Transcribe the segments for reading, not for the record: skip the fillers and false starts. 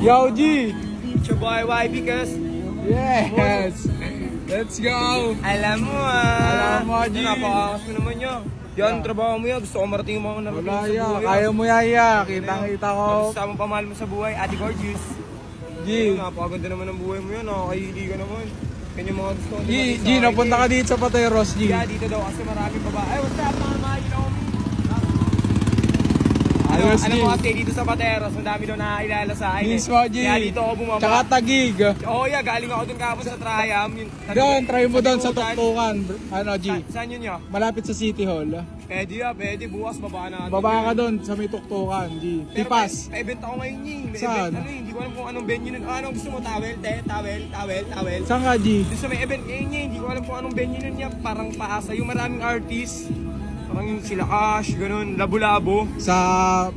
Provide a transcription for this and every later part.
Yo, G! It's your boy YB, cuz. Yes! Let's go! Alam mo Alam mo, G. Napakakas mo naman yun. Yan, trabaho mo yan. Gusto ko marating yung mga narating Wala sa ya, buhay. kaya mo ya. Kitang-kita ko. Gusto mo pamahal mo sa buhay, Ate Gorgeous. G! Napakaganda naman ng buhay mo yan. Nakakahili ka naman. Yan yung mga gusto ko. G, napunta ka dito sa Pateros, G. Yeah, dito daw kasi maraming babae. Ay, what's up mga mahal? You know me? Ayos, Alam G. mo kasi dito sa Pateros, ang dami daw nakakilala sa akin. Mismo, G. Kaya dito ako bumaba. Tsaka Tagig. Oo, yeah, galing ako dun kapon sa Triam. Doon, try mo doon sa Tutukan. Tuktukan. Ano, G? Saan yun yun? Malapit sa City Hall. Pwede ya, pwede. Bukas baba na. Baba ka doon sa may Tuktukan, G. Pero Tipas. may event ako ngayon yun. May Saan? event, ano yun, hindi ko alam kung anong venue nun. Anong gusto mo? Towel? Towel. Saan ka, G? Gusto may event ngayon niya, hindi ko alam kung anong venue nun niya. Parang paasa. Yung maraming artist. Parang yung sila Cash, ganun, labo-labo. Sa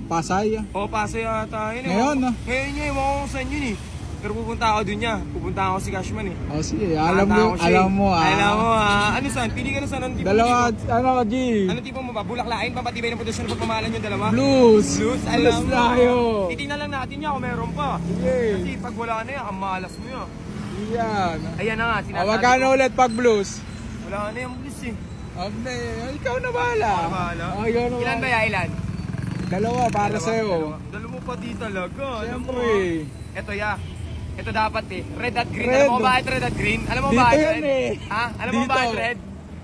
Pasay. O, pasa yata. Yun, Ngayon, no? Ngayon niya, ewan ko kung saan yun eh. Pero pupunta ako dun niya. Pupunta ako si Cashman eh. Oh, sige. Alam Pupunta mo, ako siya eh. alam mo ah. Alam mo ah. Ano saan? Pili ka na saan? Anong tipo Dalawa, mo dito? ano ka, G? Anong tipo mo ba? Bulaklain? Pampatibay ng production ng pagmamahalan yung dalawa? Blues. Blues? Blues Alam mo. tayo. Titingnan lang natin niya kung meron pa. Sige. Kasi pag wala na yan, ang malas mo yan. Yan. Ayan na nga, sinasabi Magkano ko. ulit pag blues? Wala na yung blues eh. Abne, ikaw na bahala. Ako na bahala. Ikaw na Ilan ba bahala. ya? Ilan? Dalawa para sa'yo. Dalawa pa di talaga. Siyempre. Ito ya. Ito dapat eh. Red at green. Red. Alam mo ba bakit red at green? Alam mo Dito bakit yan red? eh. Ha? Alam mo Dito. bakit red?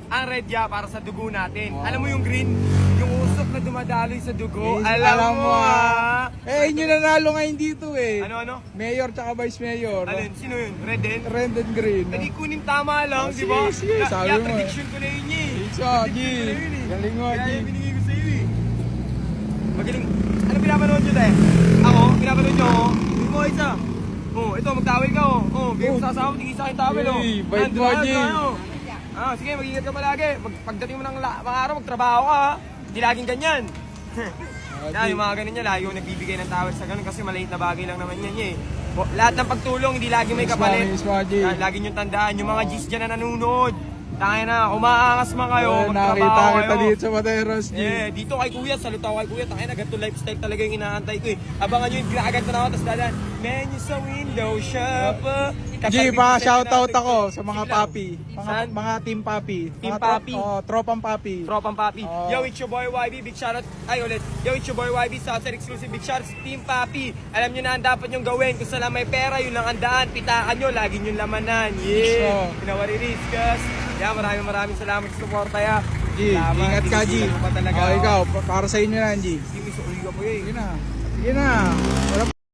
Ang red ya para sa dugo natin. Oh. Alam mo yung green? Yung usok na dumadaloy sa dugo. Eh, alam mo ah. ah. Eh, inyo nanalo ngayon dito eh. Ano? Mayor tsaka vice mayor. Alin? Sino yun? Red din? Red and green. Hindi kunin tama lang, Oh, di ba? sige, sabi mo eh. Prediction ko na yun eh. So, G. Galing mo, Kaya G. yung binigay ko sa'yo eh. Magaling. Ano pinapanood nyo tayo? Ako? Pinapanood nyo ako? Hindi mo isa. Oh, ito, magtawel ka oh. Oh, bigyan mo sasama, tigil sa akin tawel oh. Hey, bait mo, G. Sige, mag-ingat ka palagi. Pagdating mo ng mga araw, magtrabaho ka ha. Hindi laging ganyan. Yan, yung mga ganun niya, lagi ko nagbibigay ng tawel sa ganun kasi maliit na bagay lang naman yan eh. Lahat ng pagtulong, hindi lagi may kapalit. Mismo, G. Yan, lagi nyo tandaan, yung mga G's dyan na nanonood. Tangin na, umaangas man kayo, Oh, magtrabaho nakita kayo. kita dito sa Pateros, G. Dito kay Kuya, salute ako kay Kuya. Tangin na, ganito lifestyle talaga yung inaantay ko eh. Abangan nyo yung agad na ako, tapos dadan. Menu sa window shop. G, pa shoutout ako sa mga Sige lang. papi. Saan? Mga team papi. Team Mga papi? Tropang papi. Tropang Papi. Oh. Yo, it's your boy YB. Big shoutout. Ay, ulit. Yo, it's your boy YB. Southside exclusive. Big shoutout sa Team Papi. Alam nyo na ang dapat nyong gawin. Kung saan lang may pera, yun lang ang daan. Pitakan nyo, lagi nyo lamanan. Yeah. So. Pinawariris, cuz. Yeah, maraming salamat sa suporta, ya. G, ingat ka, G. Hindi ko pa talaga. Oh, ikaw, para sa inyo na, G. Hindi mo sa uliga po yun. Sige na. Sige na. Wala